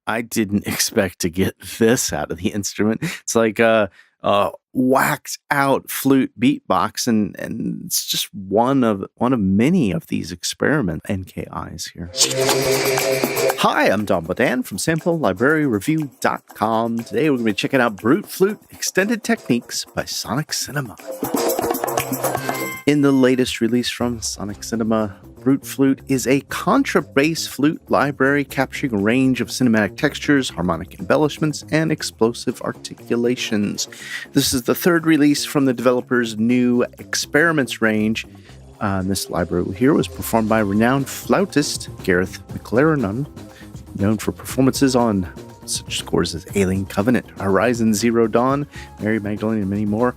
I didn't expect to get this out of the instrument. It's like a waxed out flute beatbox, and it's just one of many of these experiment NKIs here. Hi, I'm Don Bodan from SampleLibraryReview.com. Today we're going to be checking out Brute Flute Extended Techniques by Sonixinema. In the latest release from Sonixinema, Brute Flute is a contrabass flute library capturing a range of cinematic textures, harmonic embellishments, and explosive articulations. This is the third release from the developer's new Experiments range. This library here was performed by renowned flautist Gareth McLaren, known for performances on such scores as Alien Covenant, Horizon Zero Dawn, Mary Magdalene, and many more.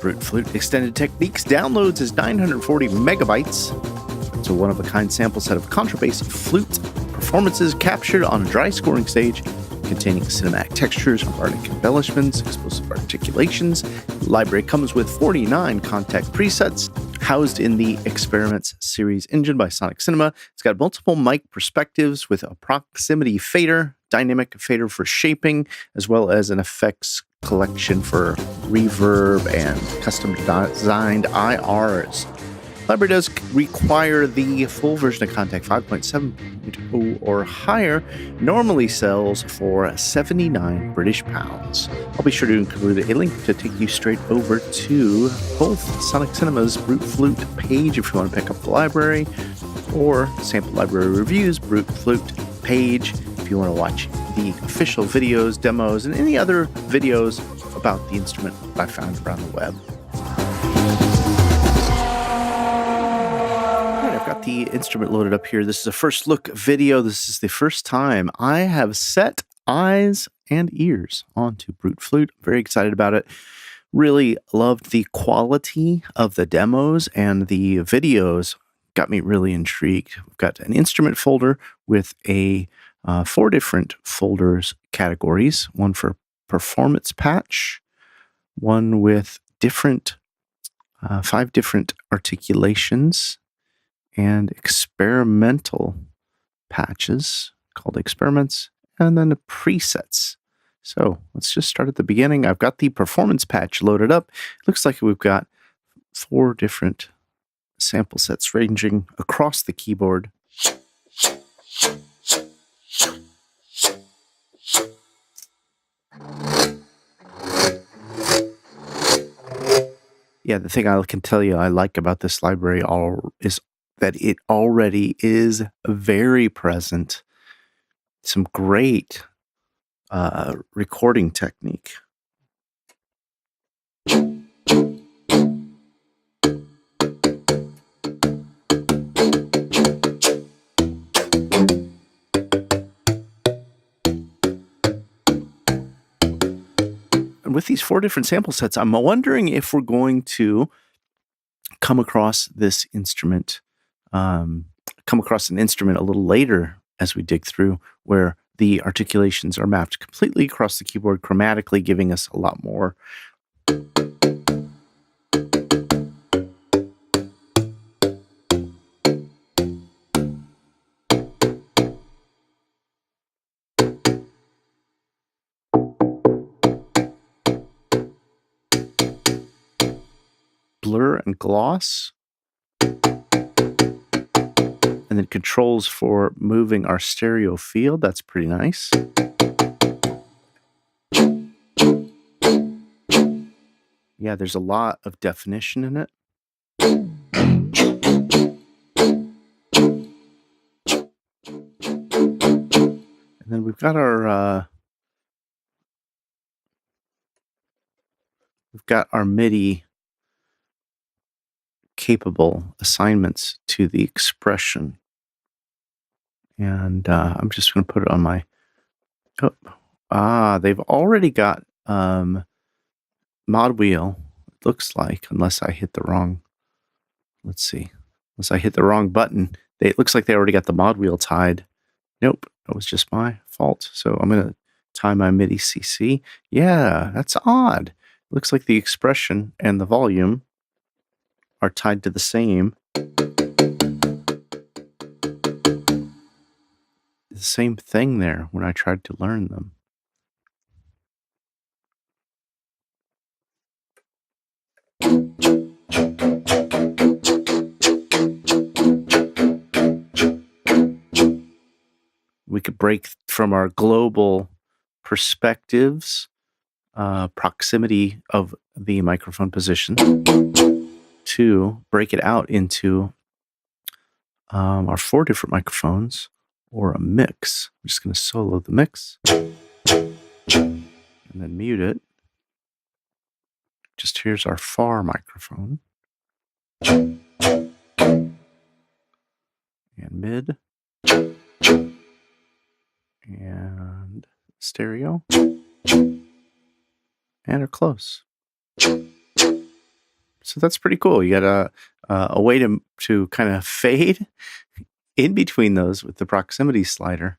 Brute Flute Extended Techniques downloads is 940 megabytes. It's a one-of-a-kind sample set of contrabass flute performances captured on a dry scoring stage containing cinematic textures, harmonic embellishments, explosive articulations. The library comes with 49 contact presets housed in the Experiments series engine by Sonixinema. It's got multiple mic perspectives with a proximity fader, dynamic fader for shaping, as well as an effects collection for reverb and custom designed IRs. Library does require the full version of Contact 5.7.0 or higher, normally sells for 79 British pounds. I'll be sure to include a link to take you straight over to both Sonixinema's Brute Flute page if you want to pick up the library, or Sample Library Reviews Brute Flute page if you want to watch the official videos, demos, and any other videos about the instrument I found around the web. I've got the instrument loaded up here. This is a first look video. This is the first time I have set eyes and ears onto Brute Flute. I'm very excited about it. Really loved the quality of the demos, and the videos got me really intrigued. We've got an instrument folder with a 4 different folders categories, one for performance patch, one with 5 different articulations, and experimental patches called experiments, and then the presets. So let's just start at the beginning. I've got the performance patch loaded up. Looks like we've got 4 different sample sets ranging across the keyboard. Yeah, the thing I can tell you I like about this library is that it already is very present. Some great recording technique. With these 4 different sample sets, I'm wondering if we're going to come across this instrument, come across an instrument a little later as we dig through, where the articulations are mapped completely across the keyboard chromatically, giving us a lot more. Blur and gloss, and then controls for moving our stereo field. That's pretty nice. Yeah, there's a lot of definition in it. And then we've got our MIDI capable assignments to the expression, and I'm just going to put it on my they've already got mod wheel, it looks like, unless I hit the wrong button. It looks like they already got the mod wheel tied. Nope, that was just my fault. So I'm going to tie my MIDI CC. Yeah, that's odd. Looks like the expression and the volume are tied to the same thing there when I tried to learn them. We could break from our global perspectives, proximity of the microphone position, to break it out into our 4 different microphones or a mix. I'm just going to solo the mix and then mute it. Just here's our far microphone and mid and stereo and our close. So that's pretty cool. You got a way to kind of fade in between those with the proximity slider.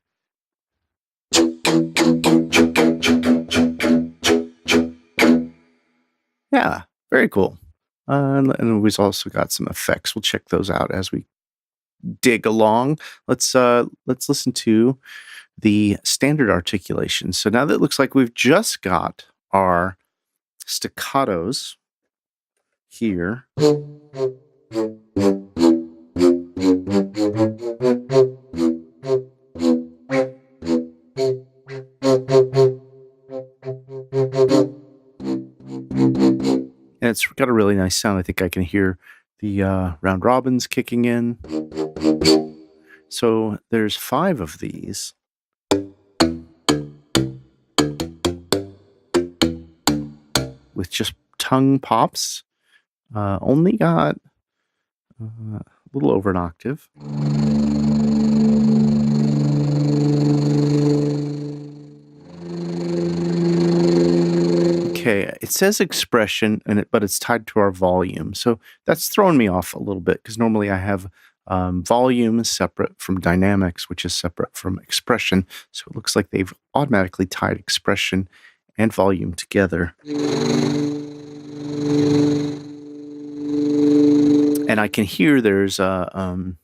Yeah, very cool. And we've also got some effects. We'll check those out as we dig along. Let's listen to the standard articulation. So now that it looks like we've just got our staccatos here. And it's got a really nice sound. I think I can hear the round robins kicking in. So there's 5 of these. With just tongue pops. Only got a little over an octave. Okay, it says expression, but it's tied to our volume. So that's throwing me off a little bit because normally I have volume separate from dynamics, which is separate from expression. So it looks like they've automatically tied expression and volume together. And I can hear there's some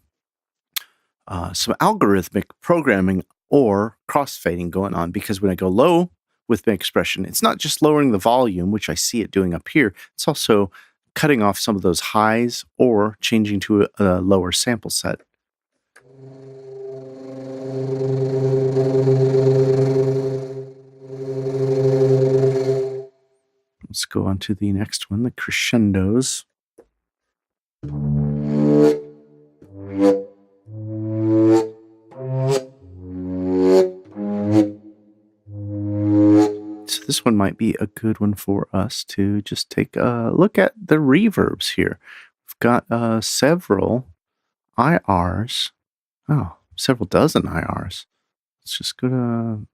algorithmic programming or crossfading going on, because when I go low with my expression, it's not just lowering the volume, which I see it doing up here. It's also cutting off some of those highs or changing to a lower sample set. Let's go on to the next one, the crescendos. So this one might be a good one for us to just take a look at the reverbs here. We've got several IRs. Oh, several dozen IRs. Let's just go to...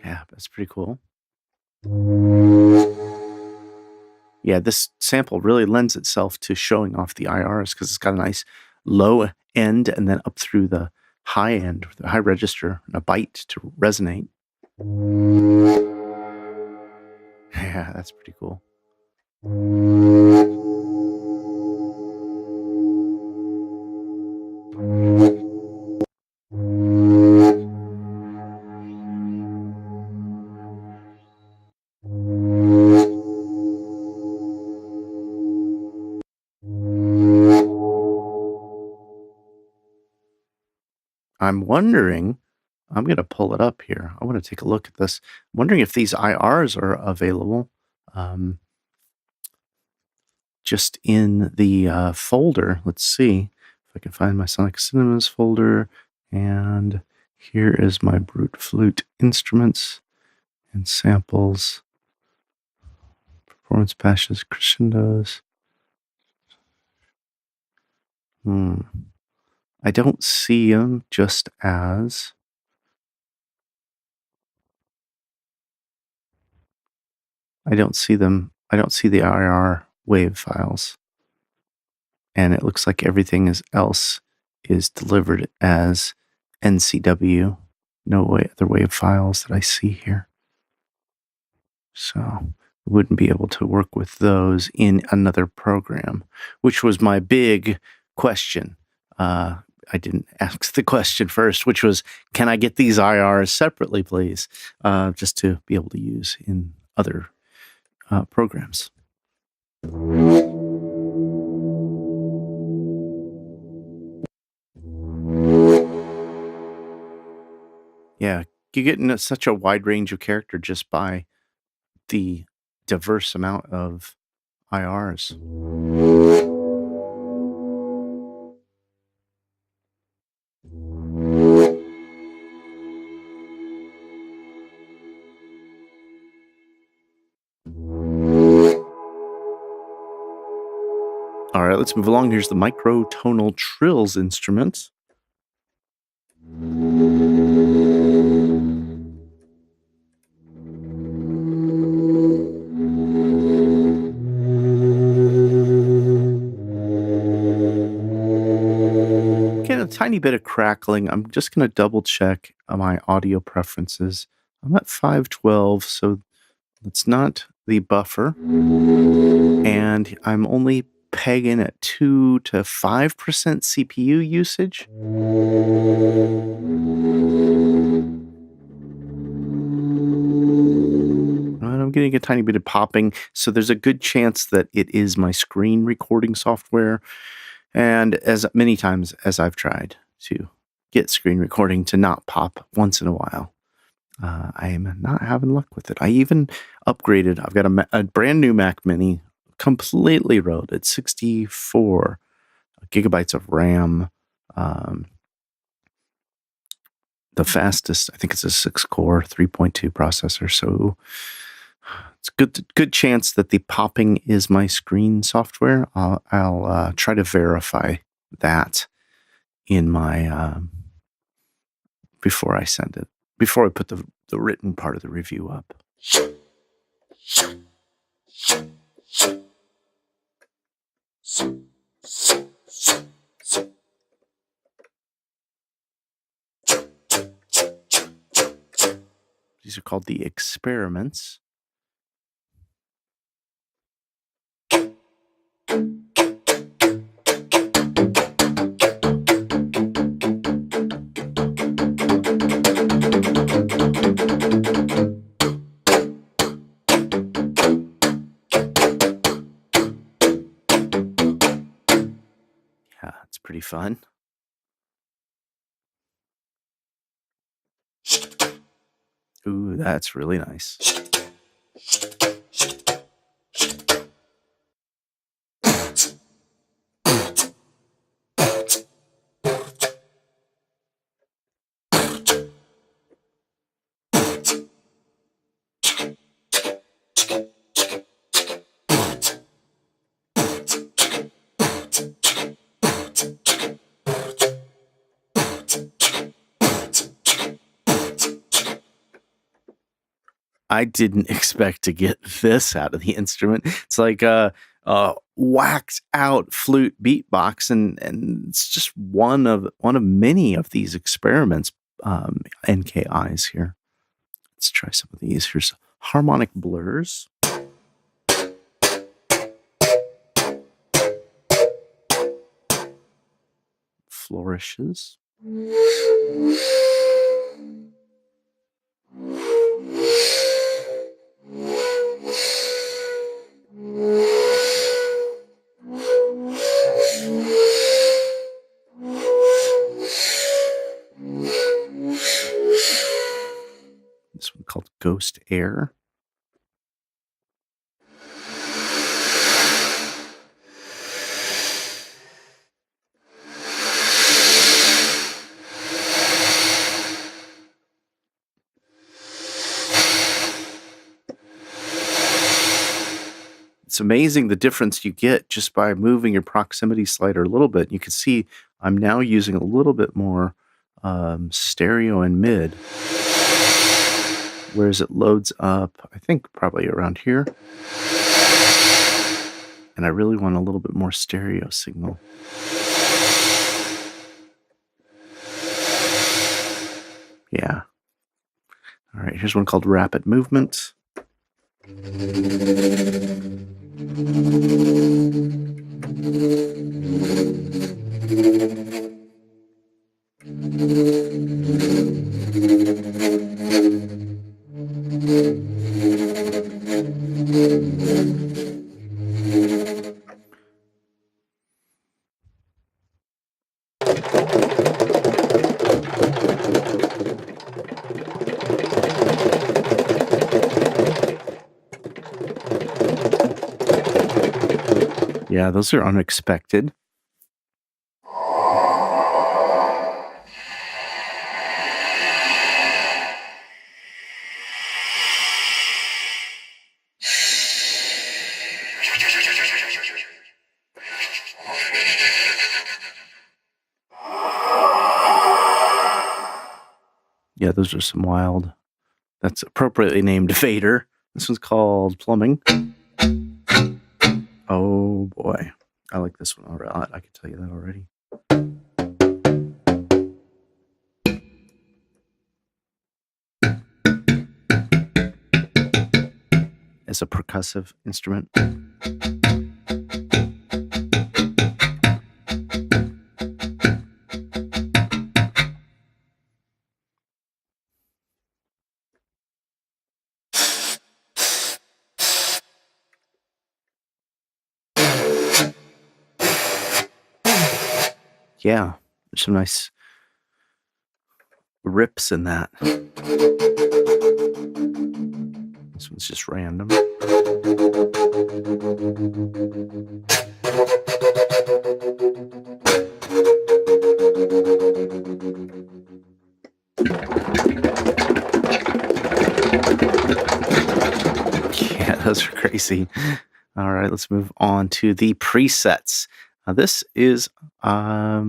Yeah, that's pretty cool. Yeah, this sample really lends itself to showing off the IRs because it's got a nice low end and then up through the high end, the high register, and a bite to resonate. Yeah, that's pretty cool. I'm wondering, I'm going to pull it up here. I want to take a look at this. I'm wondering if these IRs are available just in the folder. Let's see if I can find my Sonixinema's folder. And here is my Brute Flute instruments and samples, performance patches, crescendos. I don't see them just as I don't see them. I don't see the IR wave files. And it looks like everything else is delivered as NCW. No other wave files that I see here. So we wouldn't be able to work with those in another program, which was my big question. I didn't ask the question first, which was, can I get these IRs separately, please? Just to be able to use in other programs. Yeah, you get such a wide range of character just by the diverse amount of IRs. All right, let's move along. Here's the micro-tonal Trills instrument. Get a tiny bit of crackling. I'm just going to double check my audio preferences. I'm at 512, so it's not the buffer. And I'm only pegging at 2 to 5% CPU usage. And I'm getting a tiny bit of popping, so there's a good chance that it is my screen recording software. And as many times as I've tried to get screen recording to not pop once in a while, I am not having luck with it. I even upgraded. I've got a brand new Mac Mini, completely loaded, 64 gigabytes of RAM. The fastest, I think it's a 6-core 3.2 processor. So it's good chance that the popping is my screen software. I'll try to verify that in my before I send it, before I put the written part of the review up. These are called the experiments. Yeah, it's pretty fun. Ooh, that's really nice. I didn't expect to get this out of the instrument. It's like a whacked out flute beatbox, and it's just one of many of these experiments, NKIs here. Let's try some of these. Here's Harmonic Blurs. Flourishes. This one called Ghost Air. It's amazing the difference you get just by moving your proximity slider a little bit. You can see I'm now using a little bit more stereo and mid. whereas it loads up, I think probably around here. And I really want a little bit more stereo signal. Yeah. All right, here's one called Rapid Movement. Yeah, those are unexpected. Yeah, those are some wild. That's appropriately named Vader. This one's called Plumbing. Oh boy, I like this one a lot. I can tell you that already. As a percussive instrument. Yeah, there's some nice rips in that. This one's just random. Yeah, those are crazy. All right, let's move on to the presets. This is, I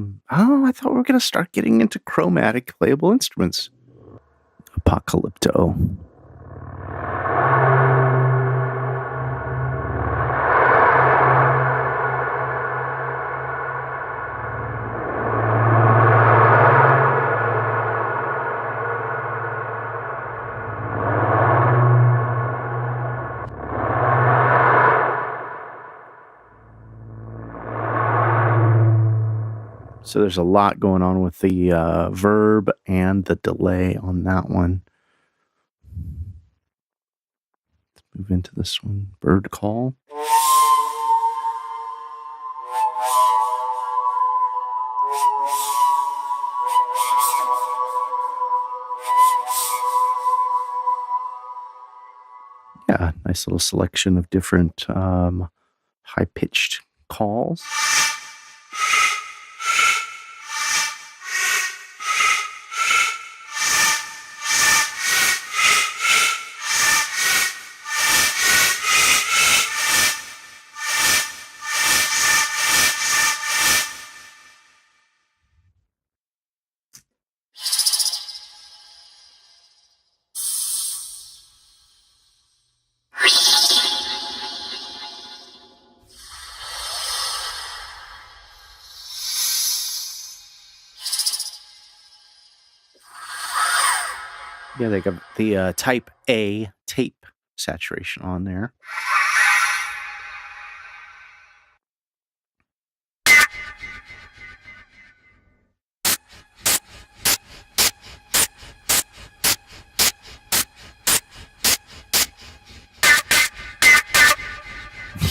thought we were going to start getting into chromatic playable instruments. Apocalypto. So there's a lot going on with the verb and the delay on that one. Let's move into this one. Bird call. Yeah, nice little selection of different high-pitched calls. Yeah, they got the type A tape saturation on there.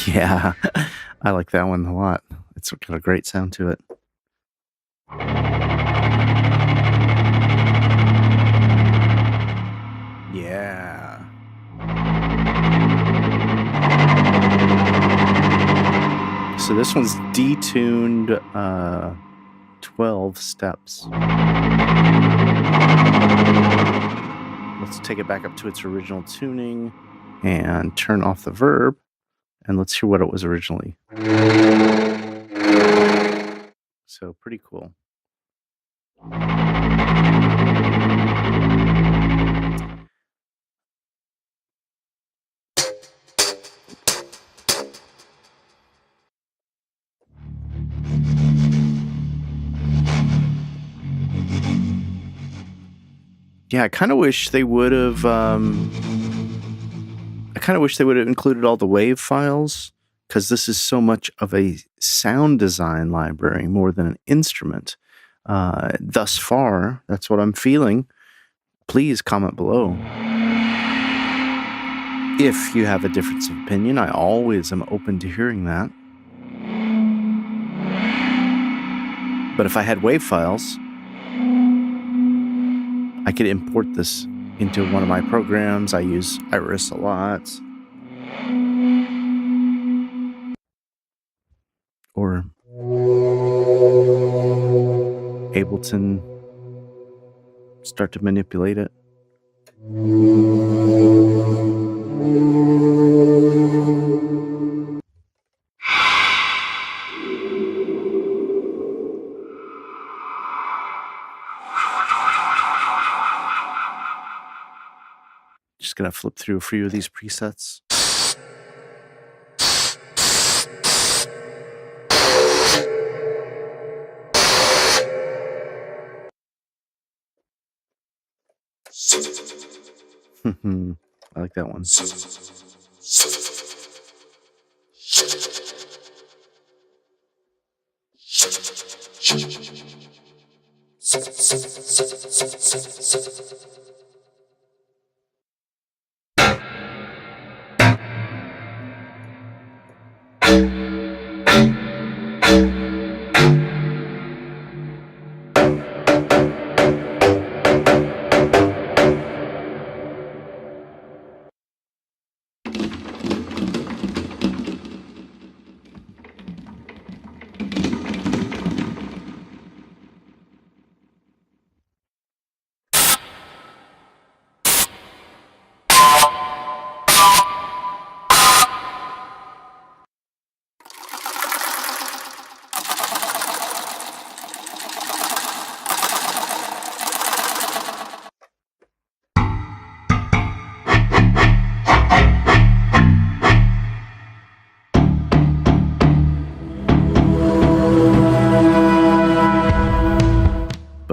Yeah, I like that one a lot. It's got a great sound to it. Yeah. So this one's detuned 12 steps. Let's take it back up to its original tuning and turn off the verb. And let's hear what it was originally. So pretty cool. I kind of wish they would have. Included all the wave files, because this is so much of a sound design library more than an instrument. Thus far, that's what I'm feeling. Please comment below. If you have a difference of opinion, I always am open to hearing that. But if I had wave files, I could import this into one of my programs. I use Iris a lot. Or Ableton. Start to manipulate it. Just gonna flip through a few of these presets. I like that one.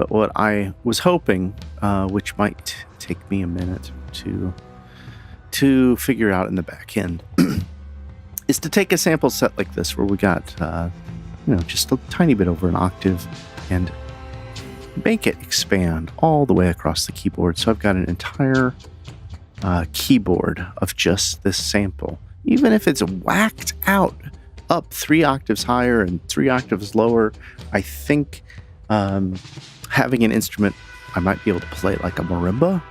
What I was hoping, which might take me a minute to figure out in the back end, is to take a sample set like this where we got, just a tiny bit over an octave and make it expand all the way across the keyboard. So I've got an entire keyboard of just this sample. Even if it's whacked out up 3 octaves higher and 3 octaves lower, I think having an instrument I might be able to play like a marimba,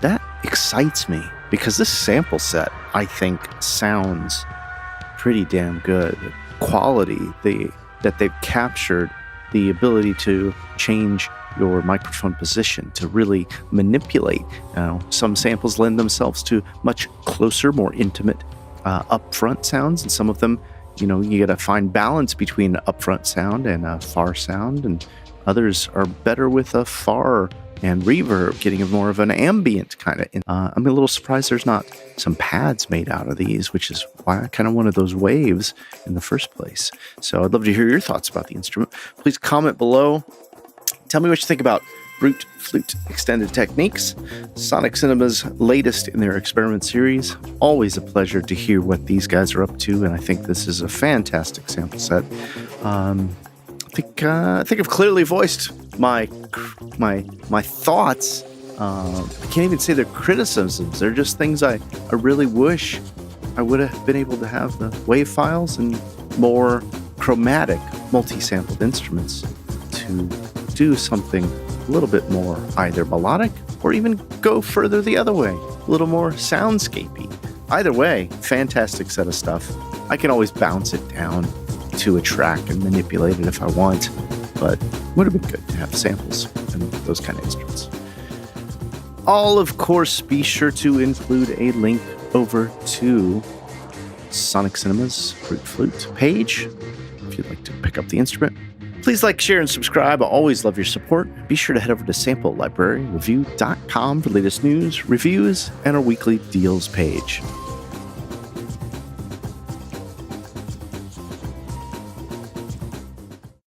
that excites me, because this sample set, I think, sounds pretty damn good. The quality that they've captured, the ability to change your microphone position, to really manipulate. Some samples lend themselves to much closer, more intimate upfront sounds, and some of them, you get a fine balance between upfront sound and a far sound, and others are better with a far and reverb, getting more of an ambient kind of. I'm a little surprised there's not some pads made out of these, which is why I kind of wanted those waves in the first place. So I'd love to hear your thoughts about the instrument. Please comment below. Tell me what you think about Brute Flute Extended Techniques, Sonixinema's latest in their experiment series. Always a pleasure to hear what these guys are up to, and I think this is a fantastic sample set. I think I've clearly voiced my thoughts. I can't even say they're criticisms. They're just things I really wish I would have been able to have the wave files and more chromatic multi-sampled instruments to do something a little bit more either melodic or even go further the other way, a little more soundscapey. Either way, fantastic set of stuff. I can always bounce it down to a track and manipulate it if I want, but would have been good to have samples and those kind of instruments. I'll, of course, be sure to include a link over to Sonixinema's Brute Flute page if you'd like to pick up the instrument. Please like, share, and subscribe. I always love your support. Be sure to head over to samplelibraryreview.com for latest news, reviews, and our weekly deals page.